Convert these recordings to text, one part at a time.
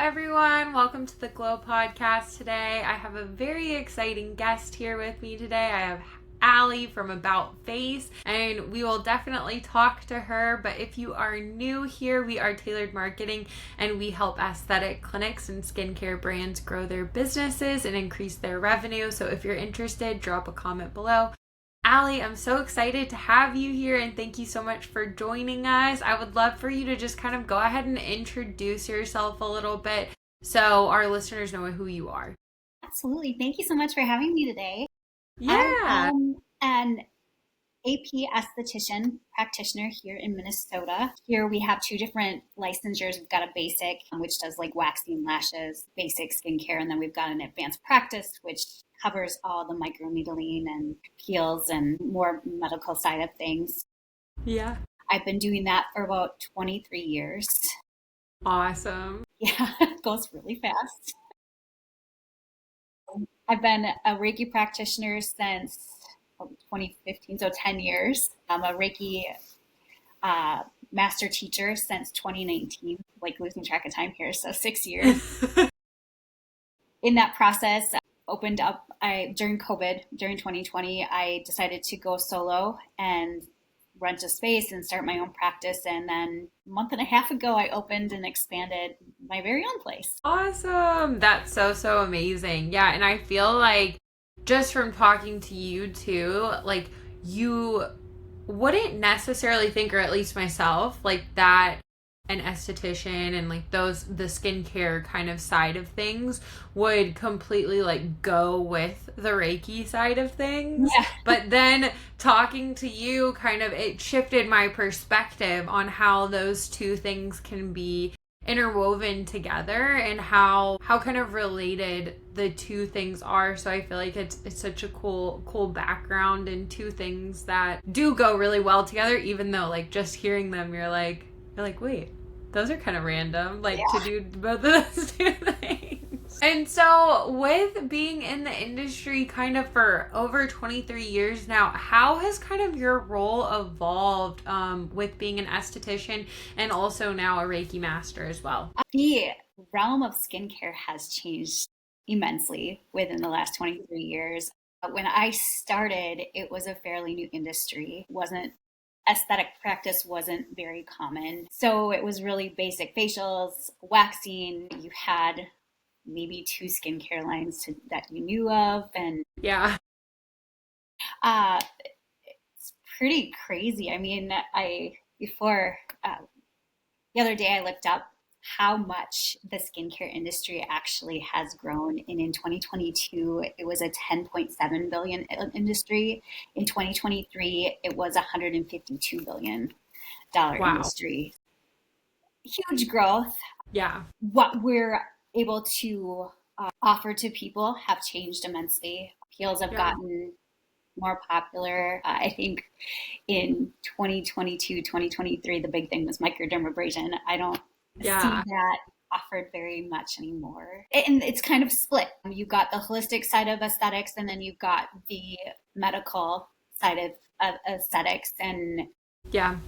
everyone. Welcome to the Glow Podcast today. I have a very exciting guest here with me today. I have Ali from About Face, and we will definitely talk to her. But if you are new here, we are Tailored Marketing, and we help aesthetic clinics and skincare brands grow their businesses and increase their revenue. So if you're interested, drop a comment below. Ali, I'm so excited to have you here, and thank you so much for joining us. I would love for you to just kind of go ahead and introduce yourself a little bit so our listeners know who you are. Absolutely. Thank you so much for having me today. Yeah. I'm an AP esthetician practitioner here in Minnesota. Here we have two different licensures. We've got a basic, which does like waxing, lashes, basic skincare, and then we've got an advanced practice, which covers all the microneedling and peels and more medical side of things. Yeah. I've been doing that for about 23 years. Awesome. Yeah, it goes really fast. I've been a Reiki practitioner since 2015, so 10 years. I'm a Reiki master teacher since 2019, like losing track of time here, so 6 years. In that process, opened up, during COVID, during 2020, I decided to go solo and rent a space and start my own practice. And then a month and a half ago, I opened and expanded my very own place. Awesome. That's so amazing. Yeah, and I feel like just from talking to you too, like you wouldn't necessarily think, or at least myself, like that an esthetician and like the skincare kind of side of things would completely like go with the Reiki side of things. Yeah. But then talking to you kind of, it shifted my perspective on how those two things can be interwoven together and how kind of related the two things are. So I feel like it's such a cool background, and two things that do go really well together, even though like just hearing them you're like, wait, those are kind of random, like to do both of those two things. And so with being in the industry kind of for over 23 years now, how has kind of your role evolved with being an esthetician and also now a Reiki master as well? The realm of skincare has changed immensely within the last 23 years. When I started, it was a fairly new industry. Aesthetic practice wasn't very common. So it was really basic facials, waxing. You had maybe two skincare lines that you knew of. And Yeah. it's pretty crazy. I mean, the other day I looked up how much the skincare industry actually has grown. And in 2022, it was a 10.7 billion industry. In 2023, it was $152 billion Wow. industry. Huge growth. Yeah. What we're able to offer to people have changed immensely. Peels have gotten more popular. I think in 2022, 2023, the big thing was microdermabrasion. I don't see that offered very much anymore. And it's kind of split. You've got the holistic side of aesthetics, and then you've got the medical side of aesthetics. And Yeah.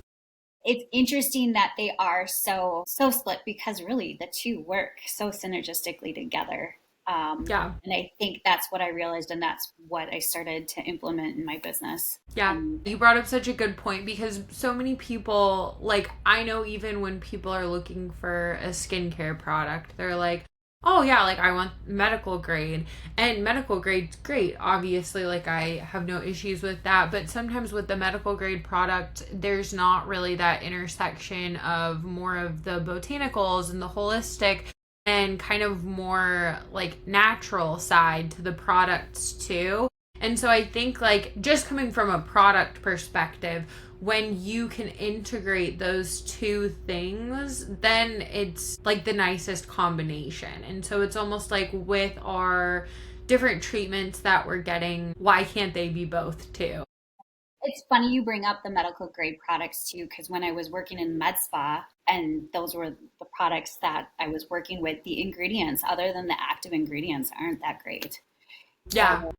it's interesting that they are so split, because really the two work so synergistically together. And I think that's what I realized, and that's what I started to implement in my business. Yeah, you brought up such a good point, because so many people, like, I know even when people are looking for a skincare product, they're like, oh yeah, like I want medical grade, and medical grade's great. Obviously, like I have no issues with that, but sometimes with the medical grade product, there's not really that intersection of more of the botanicals and the holistic and kind of more like natural side to the products too. And so I think like just coming from a product perspective, when you can integrate those two things, then it's like the nicest combination. And so it's almost like with our different treatments that we're getting, why can't they be both too? It's funny you bring up the medical grade products too, because when I was working in med spa, and those were the products that I was working with, the ingredients, other than the active ingredients, aren't that great. Yeah. So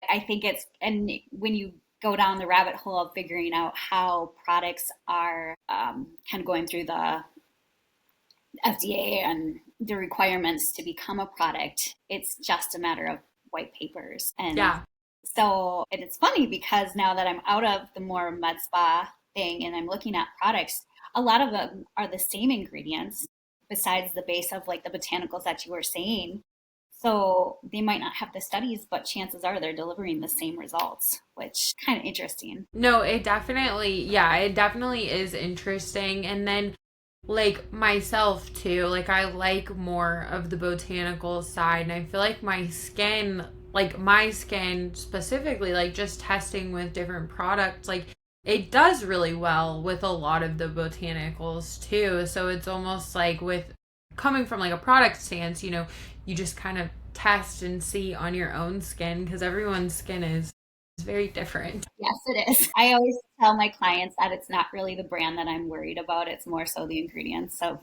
I think and when you go down the rabbit hole of figuring out how products are kind of going through the FDA and the requirements to become a product. It's just a matter of white papers. And Yeah. so and it's funny because now that I'm out of the more med spa thing and I'm looking at products, a lot of them are the same ingredients besides the base of like the botanicals that you were saying. So they might not have the studies, but chances are they're delivering the same results, which kind of interesting. No, it definitely, yeah, it definitely is interesting. And then, like myself too, like I like more of the botanical side. And I feel like my skin specifically, like just testing with different products, like it does really well with a lot of the botanicals too. So it's almost like with coming from like a product stance, you just kind of test and see on your own skin because everyone's skin is very different. Yes, it is. I always tell my clients that it's not really the brand that I'm worried about. It's more so the ingredients of,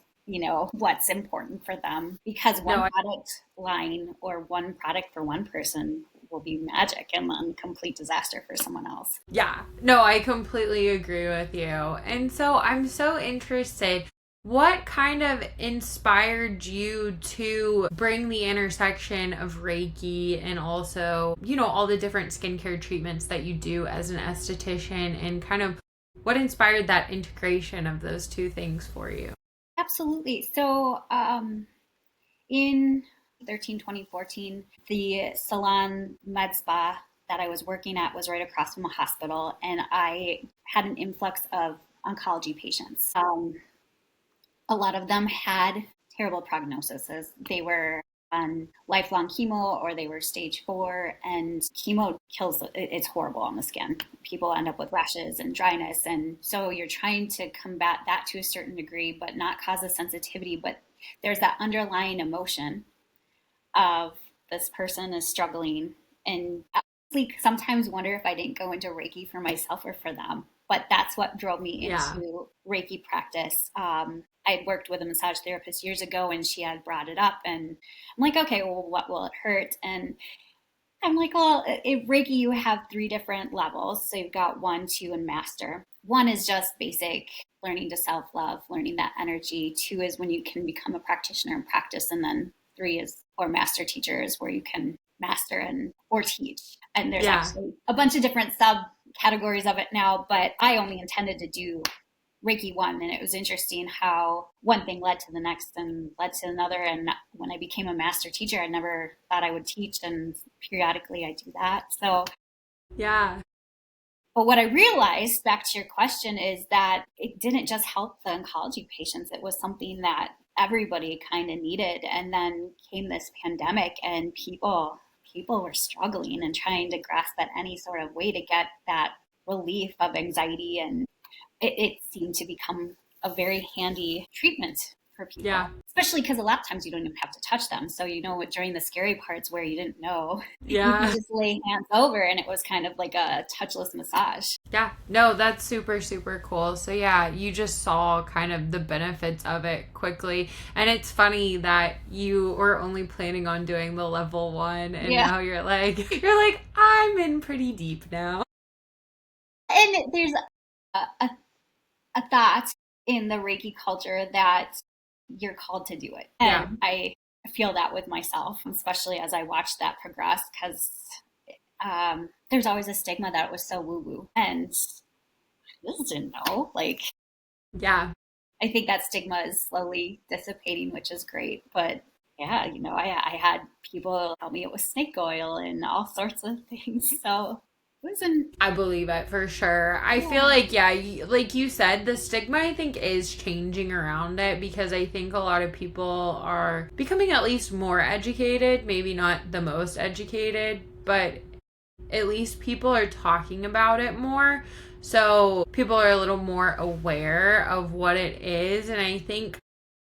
what's important for them. Because No, one product line or one product for one person will be magic and then complete disaster for someone else. yeah, no, I completely agree with you. And so I'm so interested. What kind of inspired you to bring the intersection of Reiki and also, all the different skincare treatments that you do as an esthetician and kind of what inspired that integration of those two things for you? Absolutely. So in 2014, the salon med spa that I was working at was right across from a hospital, and I had an influx of oncology patients. A lot of them had terrible prognoses. They were on lifelong chemo or they were stage 4, and chemo kills, it's horrible on the skin. People end up with rashes and dryness, and so you're trying to combat that to a certain degree but not cause a sensitivity. But there's that underlying emotion of this person is struggling, and I honestly sometimes wonder if I didn't go into Reiki for myself or for them. But that's what drove me Yeah. into Reiki practice. I had worked with a massage therapist years ago, and she had brought it up, and I'm like, okay, well, what will it hurt? And I'm like, well, Reiki, you have 3 different levels. So you've got 1, 2, and master. 1 is just basic learning to self-love, learning that energy. 2 is when you can become a practitioner and practice. And then 3 is, or master teachers, where you can master and or teach. And there's Yeah. actually a bunch of different subcategories of it now, but I only intended to do Reiki 1, and it was interesting how one thing led to the next and led to another. And when I became a master teacher, I never thought I would teach, and periodically I do that. So, Yeah. but what I realized, back to your question, is that it didn't just help the oncology patients. It was something that everybody kind of needed. And then came this pandemic, and people were struggling and trying to grasp at any sort of way to get that relief of anxiety, and it seemed to become a very handy treatment for Yeah. people, especially because a lot of times you don't even have to touch them. So, during the scary parts where you didn't know, you could Yeah. just lay hands over, and it was kind of like a touchless massage. Yeah, no, that's super, super cool. So, yeah, you just saw kind of the benefits of it quickly. And it's funny that you were only planning on doing the level 1, and Yeah. now you're like, I'm in pretty deep now. And there's a thought in the Reiki culture that you're called to do it. Yeah. And I feel that with myself, especially as I watch that progress, because there's always a stigma that it was so woo woo. And I just didn't know. Like, Yeah. I think that stigma is slowly dissipating, which is great. But yeah, I had people tell me it was snake oil and all sorts of things. So it was an, I believe it for sure. I feel yeah. like, yeah, like you said, the stigma I think is changing around it because I think a lot of people are becoming at least more educated, maybe not the most educated, but at least people are talking about it more. So people are a little more aware of what it is. And I think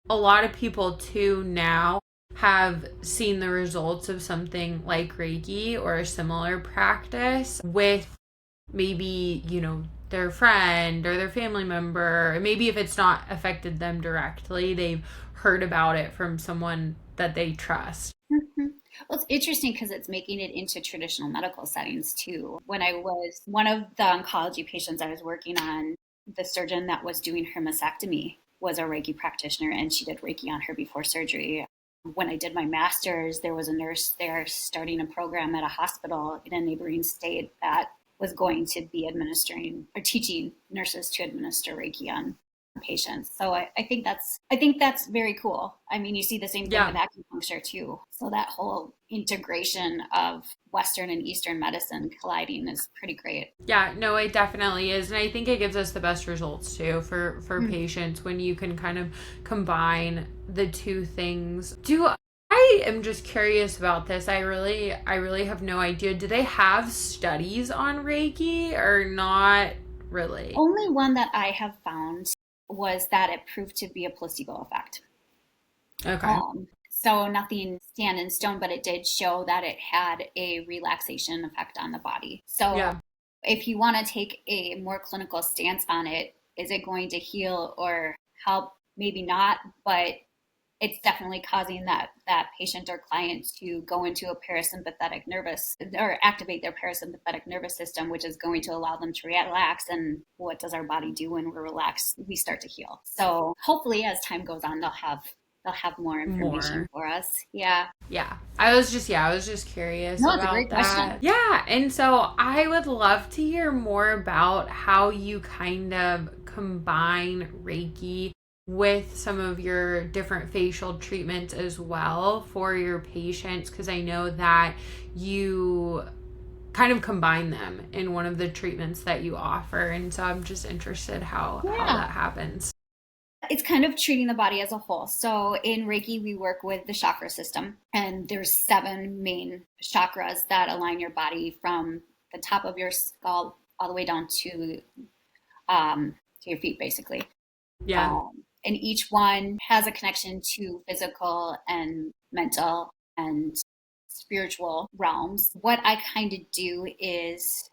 a lot of people too now have seen the results of something like Reiki or a similar practice with maybe, their friend or their family member. Maybe if it's not affected them directly, they've heard about it from someone that they trust. Mhm. Well, it's interesting because it's making it into traditional medical settings too. When I was one of the oncology patients I was working on, the surgeon that was doing her mastectomy was a Reiki practitioner, and she did Reiki on her before surgery. When I did my master's, there was a nurse there starting a program at a hospital in a neighboring state that was going to be administering or teaching nurses to administer Reiki on patients. So I think that's very cool. I mean, you see the same thing with acupuncture too. So that whole integration of Western and Eastern medicine colliding is pretty great. Yeah, no, it definitely is. And I think it gives us the best results too for patients when you can kind of combine the two things. I am just curious about this. I really have no idea. Do they have studies on Reiki or not really? Only one that I have found was that it proved to be a placebo effect. Okay. So nothing stand in stone, but it did show that it had a relaxation effect on the body. So if you want to take a more clinical stance on it, is it going to heal or help? Maybe not, but it's definitely causing that patient or client to go into a parasympathetic nervous or activate their parasympathetic nervous system, which is going to allow them to relax. And what does our body do when we're relaxed? We start to heal. So hopefully as time goes on, they'll have more information for us. Yeah. Yeah. I was just curious no, about it's a great that. Question. Yeah. And so I would love to hear more about how you kind of combine Reiki with some of your different facial treatments as well for your patients, because I know that you kind of combine them in one of the treatments that you offer. And so I'm just interested how that happens. It's kind of treating the body as a whole. So in Reiki, we work with the chakra system, and there's 7 main chakras that align your body from the top of your skull all the way down to your feet, basically. Yeah. And each one has a connection to physical and mental and spiritual realms. What I kind of do is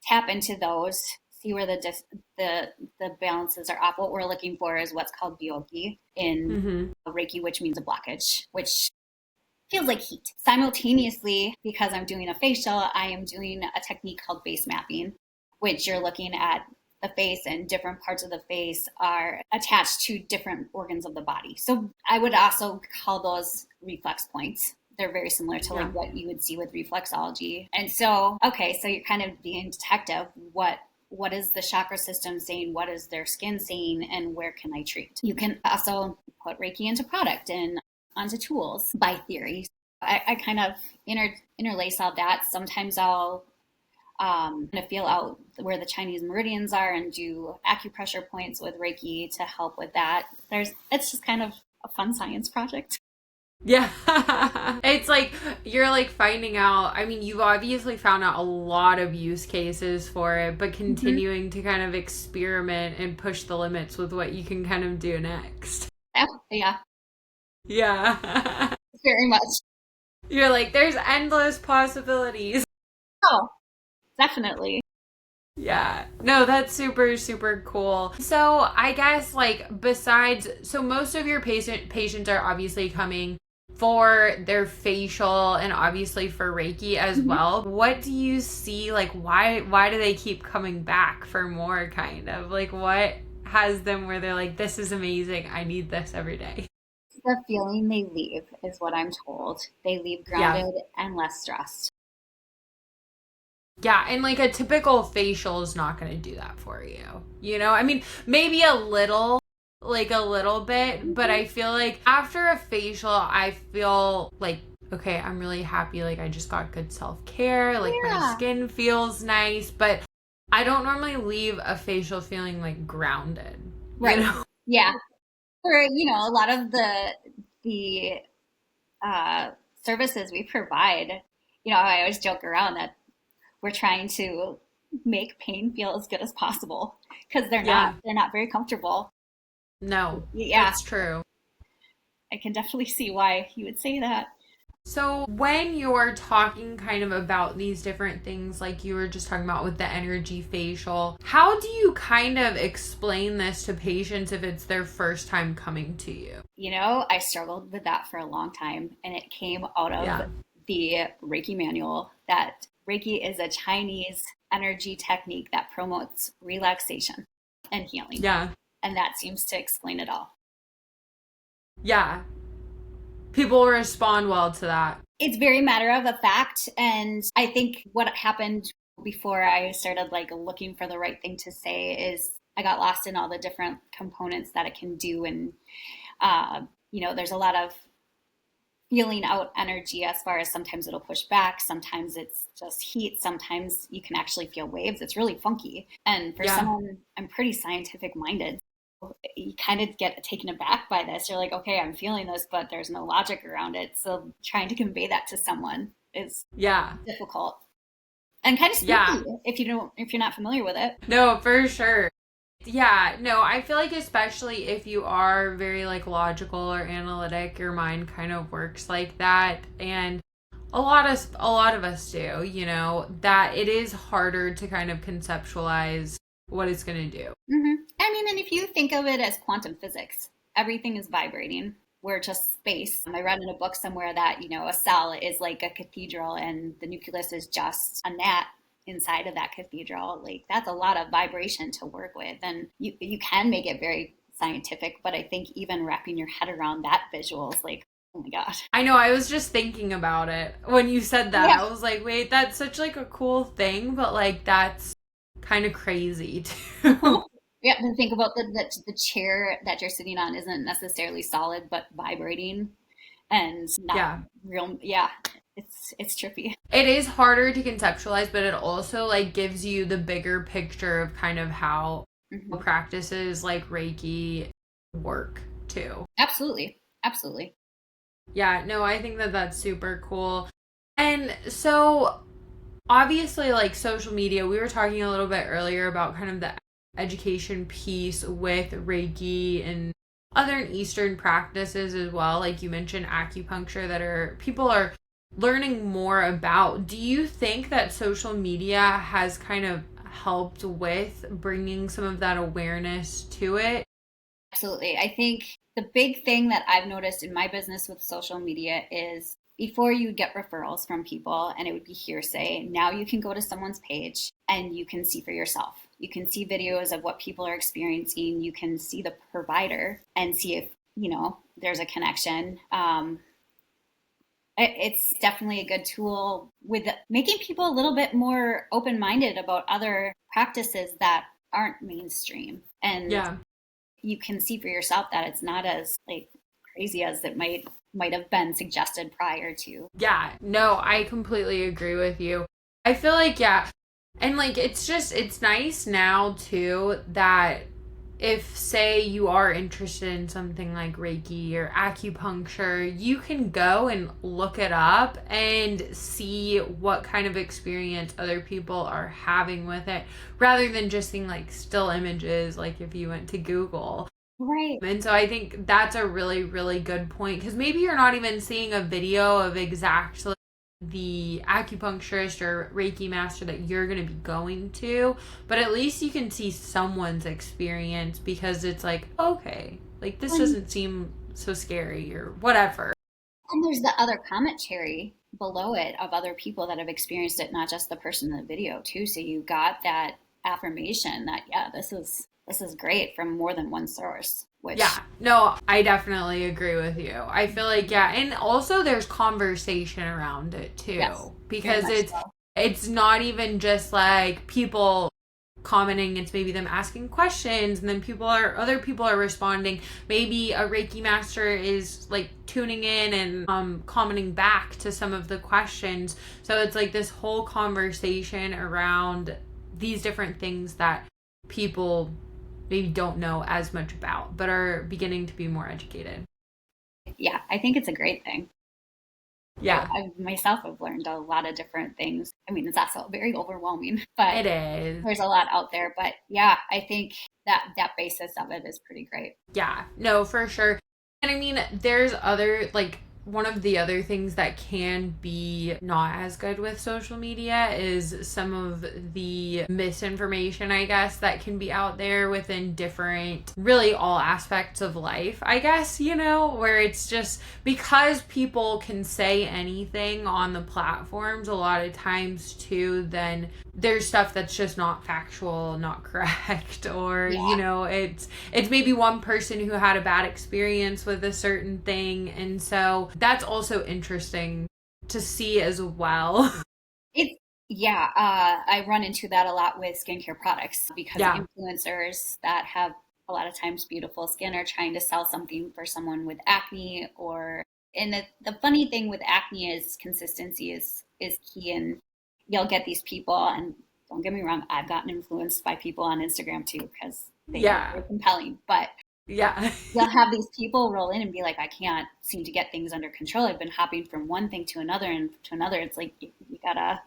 tap into those, see where the balances are off. What we're looking for is what's called byoki in Reiki, which means a blockage, which feels like heat. Simultaneously, because I'm doing a facial, I am doing a technique called face mapping, which you're looking at the face, and different parts of the face are attached to different organs of the body. So I would also call those reflex points. They're very similar to like what you would see with reflexology. And so, so you're kind of being detective. What is the chakra system saying? What is their skin saying? And where can I treat? You can also put Reiki into product and onto tools by theory. I kind of interlace all that. Sometimes I'll to feel out where the Chinese meridians are and do acupressure points with Reiki to help with that. It's just kind of a fun science project. Yeah. It's like you're like finding out, I mean, you've obviously found out a lot of use cases for it, but continuing to kind of experiment and push the limits with what you can kind of do next. Yeah. Yeah. Very much. You're like, there's endless possibilities. Oh, definitely. Yeah. No, that's super, super cool. So I guess like so most of your patients are obviously coming for their facial and obviously for Reiki as well. What do you see? Like, why do they keep coming back for more, kind of? Like, what has them where they're like, this is amazing, I need this every day? The feeling they leave is what I'm told. They leave grounded and less stressed. Yeah, and like a typical facial is not going to do that for you. You know, I mean, maybe a little bit, but I feel like after a facial, I feel like, okay, I'm really happy. Like I just got good self-care. Like my skin feels nice, but I don't normally leave a facial feeling like grounded. Right. You know? Yeah. For, a lot of the services we provide, I always joke around that we're trying to make pain feel as good as possible because they're not very comfortable. No, that's true. I can definitely see why you would say that. So when you're talking kind of about these different things, like you were just talking about with the energy facial, how do you kind of explain this to patients if it's their first time coming to you? I struggled with that for a long time, and it came out of the Reiki manual that Reiki is a Chinese energy technique that promotes relaxation and healing. Yeah. And that seems to explain it all. Yeah. People respond well to that. It's very matter of a fact. And I think what happened before I started like looking for the right thing to say is I got lost in all the different components that it can do. And, there's a lot of feeling out energy as far as sometimes it'll push back, sometimes it's just heat, sometimes you can actually feel waves. It's really funky. And for someone, I'm pretty scientific minded. You kind of get taken aback by this. You're like, okay, I'm feeling this, but there's no logic around it. So trying to convey that to someone is difficult and kind of spooky if you're not familiar with it. No, for sure. Yeah, no, I feel like especially if you are very like logical or analytic, your mind kind of works like that. And a lot of us do, that it is harder to kind of conceptualize what it's going to do. Mm-hmm. I mean, and if you think of it as quantum physics, everything is vibrating. We're just space. I read in a book somewhere that, a cell is like a cathedral and the nucleus is just a gnat inside of that cathedral. Like that's a lot of vibration to work with. And you can make it very scientific, but I think even wrapping your head around that visual is like, oh my God. I know, I was just thinking about it when you said that. Yeah. I was like, wait, that's such like a cool thing, but like that's kind of crazy too. Yeah, and think about the chair that you're sitting on isn't necessarily solid, but vibrating and not real. Yeah, it's trippy. It is harder to conceptualize, but it also like gives you the bigger picture of kind of how practices like Reiki work too. Absolutely. Yeah, no, I think that that's super cool. And so obviously like social media, we were talking a little bit earlier about kind of the education piece with Reiki and other Eastern practices as well. Like you mentioned acupuncture that people are learning more about. Do you think that social media has kind of helped with bringing some of that awareness to it? Absolutely. I think the big thing that I've noticed in my business with social media is before you get referrals from people and it would be hearsay, now you can go to someone's page and you can see for yourself. You can see videos of what people are experiencing. You can see the provider and see if, there's a connection. It's definitely a good tool with making people a little bit more open-minded about other practices that aren't mainstream. And you can see for yourself that it's not as like crazy as it might have been suggested prior to. Yeah, no, I completely agree with you. I feel like, and like, it's nice now too that if say you are interested in something like Reiki or acupuncture, you can go and look it up and see what kind of experience other people are having with it rather than just seeing like still images, like if you went to Google. Right. And so I think that's a really, really good point because maybe you're not even seeing a video of exactly the acupuncturist or Reiki master that you're going to be going to, but at least you can see someone's experience because it's like, okay, like this doesn't seem so scary or whatever. And there's the other commentary below it of other people that have experienced it, not just the person in the video too. So you got that affirmation that, this is great from more than one source. No, I definitely agree with you. I feel like, and also there's conversation around it too, because it's not even just like people commenting, it's maybe them asking questions and then other people are responding. Maybe a Reiki master is like tuning in and commenting back to some of the questions. So it's like this whole conversation around these different things that people maybe don't know as much about, but are beginning to be more educated. Yeah, I think it's a great thing. Yeah. I myself have learned a lot of different things. I mean, it's also very overwhelming, but it is. There's a lot out there. But I think that basis of it is pretty great. Yeah, no, for sure. And I mean, there's other, like, one of the other things that can be not as good with social media is some of the misinformation, I guess, that can be out there within different, really all aspects of life, I guess, where it's just because people can say anything on the platforms a lot of times too, then there's stuff that's just not factual, not correct, or Yeah. it's maybe one person who had a bad experience with a certain thing, and so that's also interesting to see as well. It's yeah, I run into that a lot with skincare products because Yeah. influencers that have a lot of times beautiful skin are trying to sell something for someone with acne or and the funny thing with acne is consistency is key and you'll get these people and don't get me wrong, I've gotten influenced by people on Instagram too because they are Yeah. very compelling, but Yeah. you'll have these people roll in and be like, I can't seem to get things under control. I've been hopping from one thing to another and to another. It's like you gotta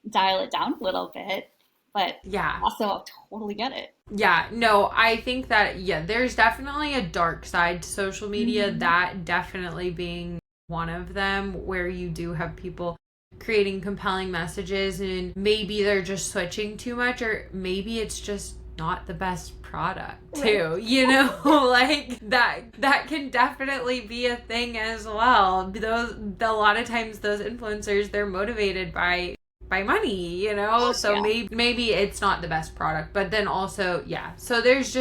dial it down a little bit, but Yeah. also totally get it. Yeah, no, I think that, yeah, there's definitely a dark side to social media, Mm-hmm. that definitely being one of them, where you do have people creating compelling messages and maybe they're just switching too much, or maybe it's just not the best product Right. too, like that can definitely be a thing as well. A lot of times those influencers, they're motivated by money, Oh, so yeah. maybe it's not the best product, but then also, yeah, so there's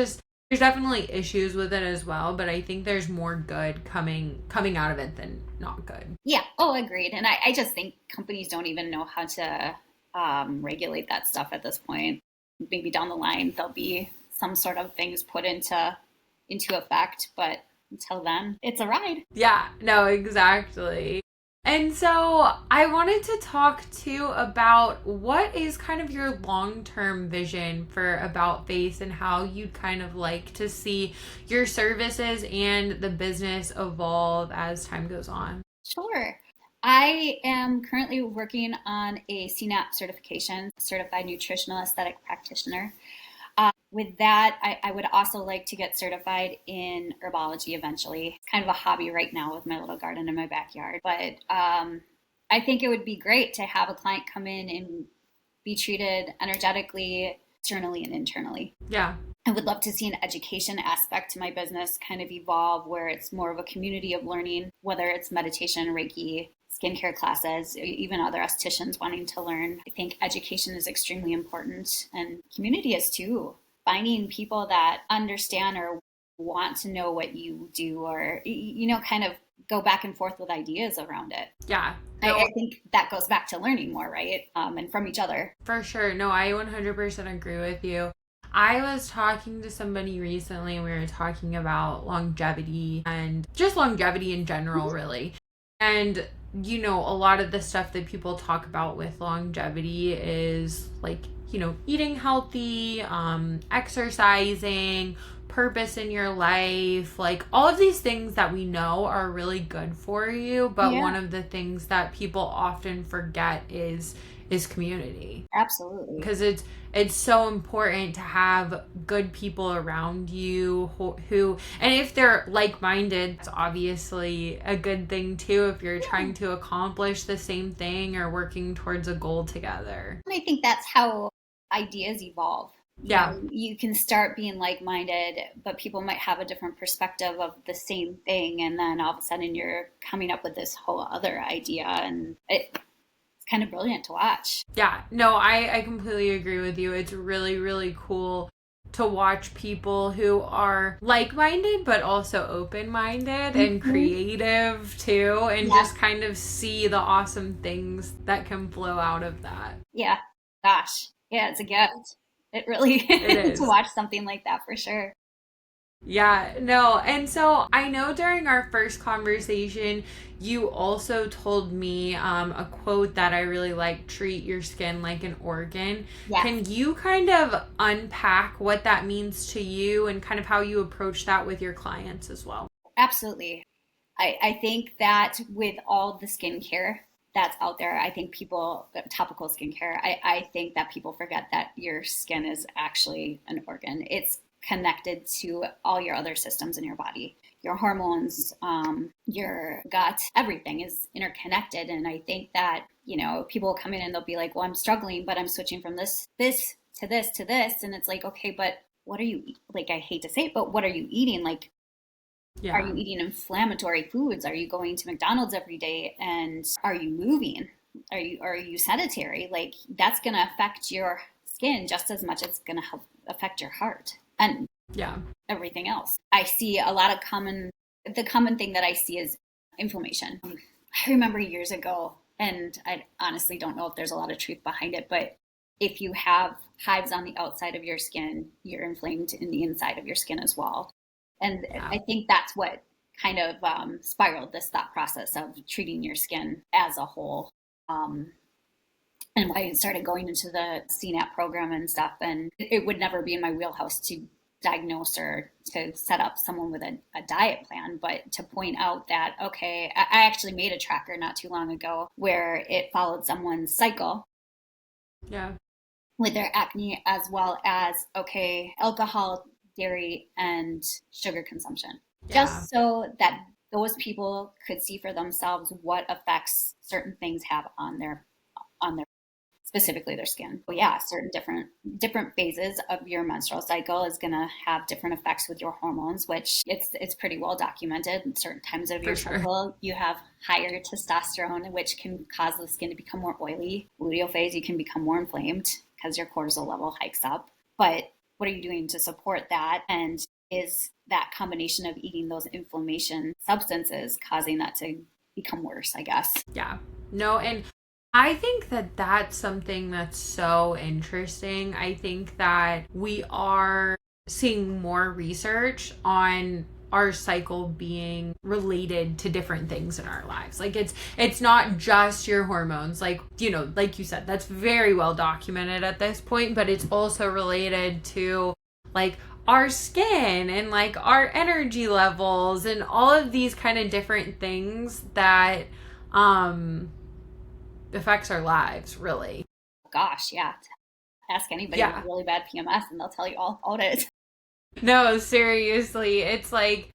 definitely issues with it as well, but I think there's more good coming out of it than not good. Yeah. Oh, agreed. And I just think companies don't even know how to regulate that stuff at this point. Maybe down the line there'll be some sort of things put into effect, but until then, it's a ride. Yeah, no, exactly. And so I wanted to talk too about what is kind of your long-term vision for About Face and how you'd kind of like to see your services and the business evolve as time goes on. Sure. I am currently working on a CNAP certification, Certified Nutritional Aesthetic Practitioner. With that, I would also like to get certified in herbology eventually. It's kind of a hobby right now with my little garden in my backyard. But I think it would be great to have a client come in and be treated energetically, externally, and internally. Yeah. I would love to see an education aspect to my business kind of evolve where it's more of a community of learning, whether it's meditation, Reiki, skincare classes, even other estheticians wanting to learn. I think education is extremely important and community is too. Finding people that understand or want to know what you do or, kind of go back and forth with ideas around it. Yeah. I No, think that goes back to learning more, right? And from each other. for sure. No, I 100% agree with you. I was talking to somebody recently and we were talking about longevity and just longevity in general, really. And, a lot of the stuff that people talk about with longevity is like, eating healthy, exercising, purpose in your life, like all of these things that we know are really good for you. But Yeah, one of the things that people often forget is community, absolutely. because it's so important to have good people around you who, and if they're like-minded, it's obviously a good thing too, if you're Yeah. trying to accomplish the same thing or working towards a goal together. And I think that's how ideas evolve. Yeah. You can start being like minded, but people might have a different perspective of the same thing. And then all of a sudden you're coming up with this whole other idea. And it's kind of brilliant to watch. Yeah, no, I completely agree with you. It's really, really cool to watch people who are like-minded but also open-minded and Mhm. creative too, and Yes. just kind of see the awesome things that can flow out of that. Yeah. Gosh. Yeah, it's a gift. It really It to is. watch something like that for sure. Yeah, no. And so I know during our first conversation, you also told me a quote that I really like: treat your skin like an organ. Yes, Can you kind of unpack what that means to you and kind of how you approach that with your clients as well? absolutely. I think that with all the skincare that's out there, I think people, topical skincare, I think that people forget that your skin is actually an organ. It's connected to all your other systems in your body. Your hormones, your gut, everything is interconnected. And I think that, people will come in and they'll be like, well, I'm struggling, but I'm switching from this to this to this. And it's like, okay, but what are you, like, I hate to say it, but what are you eating? Like, are Yeah. you eating inflammatory foods? Are you going to McDonald's every day? And are you moving? are you sedentary? Like that's going to affect your skin just as much as it's going to help affect your heart and Yeah. everything else. I see a lot of the common thing that I see is inflammation. I remember years ago, and I honestly don't know if there's a lot of truth behind it, but if you have hives on the outside of your skin, you're inflamed in the inside of your skin as well. And Yeah. I think that's what kind of spiraled this thought process of treating your skin as a whole. Um, and why I started going into the CNAP program and stuff. And it would never be in my wheelhouse to diagnose or to set up someone with a diet plan, but to point out that, okay, I actually made a tracker not too long ago where it followed someone's cycle Yeah. with their acne as well as, okay, alcohol, dairy, and sugar consumption. Yeah. Just so that those people could see for themselves what effects certain things have on their specifically their skin. But yeah, certain different phases of your menstrual cycle is going to have different effects with your hormones, which it's pretty well documented. In certain times of For your sure. cycle, you have higher testosterone, which can cause the skin to become more oily. Luteal phase, you can become more inflamed because your cortisol level hikes up. But what are you doing to support that? And is that combination of eating those inflammation substances causing that to become worse, I guess? Yeah. No, and I think that that's something that's so interesting. I think that we are seeing more research on our cycle being related to different things in our lives. Like it's not just your hormones. Like, you know, like you said, that's very well documented at this point, but it's also related to like our skin and like our energy levels and all of these kind of different things that affects our lives, really. Gosh, yeah. Ask anybody with Yeah. really bad PMS and they'll tell you all about it. No, seriously. It's like,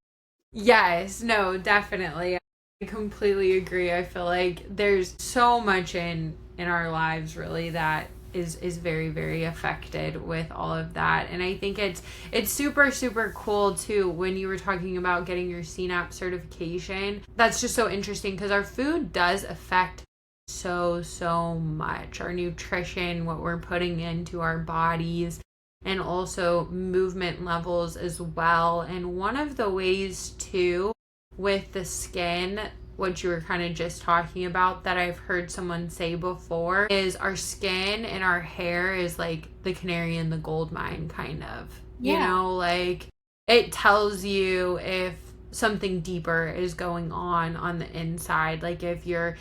yes, no, definitely. I completely agree. I feel like there's so much in our lives really that is very very affected with all of that. And I think it's super super cool too when you were talking about getting your CNAP certification. That's just so interesting because our food does affect so much. Our nutrition, what we're putting into our bodies, and also movement levels as well. And one of the ways too with the skin, what you were kind of just talking about, that I've heard someone say before, is our skin and our hair is like the canary in the gold mine, kind of. You Yeah. know, like it tells you if something deeper is going on the inside, like if you're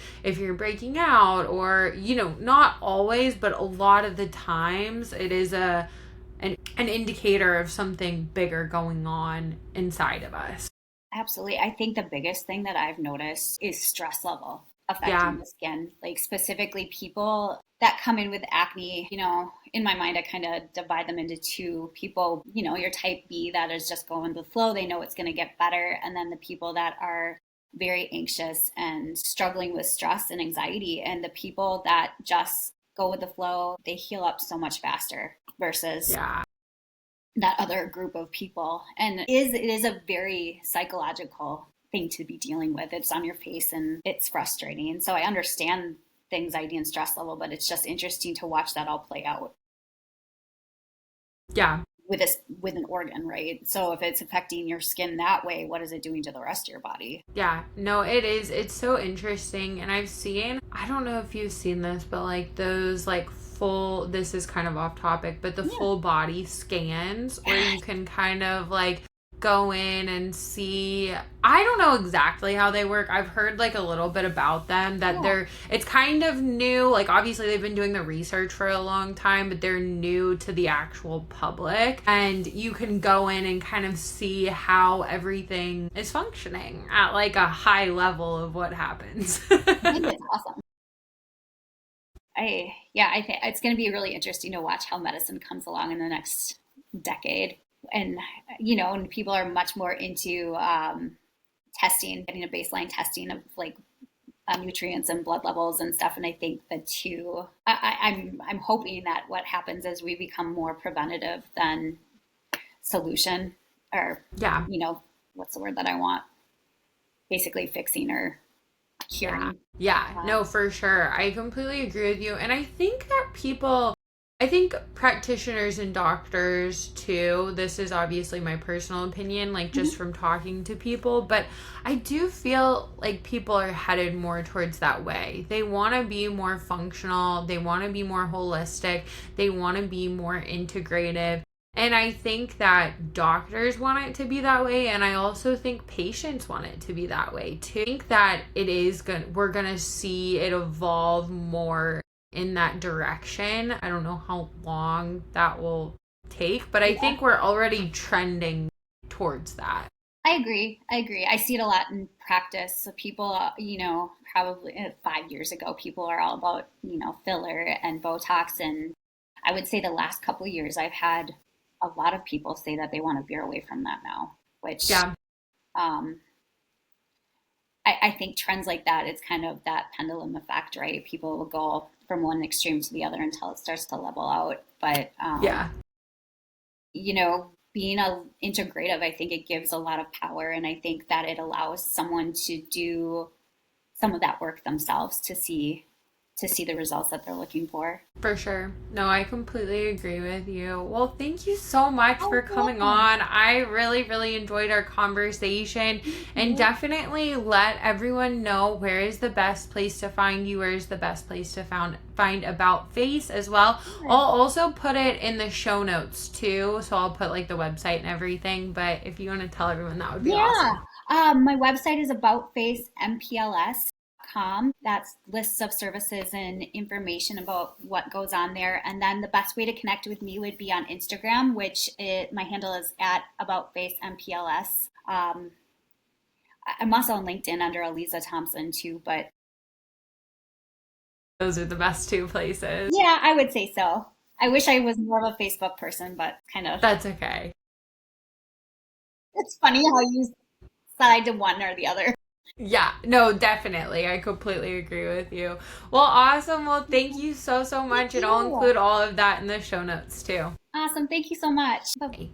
breaking out, or you know, not always but a lot of the times it is an indicator of something bigger going on inside of us. Absolutely. I think the biggest thing that I've noticed is stress level Yeah. affecting the skin. Like specifically people that come in with acne, you know, in my mind I kind of divide them into two people, you know, your type B that is just going with the flow, they know it's going to get better, and then the people that are very anxious and struggling with stress and anxiety, and the people that just go with the flow, they heal up so much faster versus Yeah. that other group of people. And it is a very psychological thing to be dealing with. It's on your face and it's frustrating. And so I understand the anxiety and stress level, but it's just interesting to watch that all play out Yeah. with an organ, right? So if it's affecting your skin that way, what is it doing to the rest of your body? Yeah, no, it is. It's so interesting. And I've seen, I don't know if you've seen this, but like those like full, this is kind of off topic, but the Yeah. full body scans where you can kind of like go in and see. I don't know exactly how they work. I've heard like a little bit about them, that Yeah. it's kind of new. Like obviously they've been doing the research for a long time, but they're new to the actual public. And you can go in and kind of see how everything is functioning at like a high level of what happens. I think it's awesome. I think it's going to be really interesting to watch how medicine comes along in the next decade. And, you know, and people are much more into testing, getting a baseline testing of like nutrients and blood levels and stuff. And I think the two, I'm hoping that what happens is we become more preventative than solution, or, Yeah. you know, what's the word that I want? Basically fixing or Yeah. hearing. Yeah. No, for sure. I completely agree with you. And I think practitioners and doctors too, this is obviously my personal opinion, like just Mhm. from talking to people, but I do feel like people are headed more towards that way. They want to be more functional, they want to be more holistic, they want to be more integrative. And I think that doctors want it to be that way, and I also think patients want it to be that way too. I think that we're going to see it evolve more in that direction. I don't know how long that will take, but I Yeah, think we're already trending towards that. I agree. I agree. I see it a lot in practice. So people, probably 5 years ago, people are all about, filler and Botox. And I would say the last couple of years, I've had a lot of people say that they want to veer away from that now, which Yeah, um, I think trends like that, it's kind of that pendulum effect, right? People will go from one extreme to the other until it starts to level out. But yeah. being a integrative, I think it gives a lot of power, and I think that it allows someone to do some of that work themselves to see the results that they're looking for. For sure. No, I completely agree with you. Well, thank you so much Oh, for coming welcome. on. I really, really enjoyed our conversation, and definitely let everyone know where is the best place to find you, where is the best place to find About Face as well. I'll also put it in the show notes too, so I'll put like the website and everything, but if you want to tell everyone, that would be Yeah. awesome. My website is aboutfacempls.com. That's lists of services and information about what goes on there. And then the best way to connect with me would be on Instagram, my handle is at aboutfacempls. I'm also on LinkedIn under Ali Thompson too, but Those are the best two places. yeah, I would say so. I wish I was more of a Facebook person, but kind of. That's okay. It's funny how you side to one or the other. Yeah, no, definitely. I completely agree with you. Well, awesome. Well, thank you so, so Thank much. And I'll you. include all of that in the show notes too. Awesome. Thank you so much. Bye. Bye.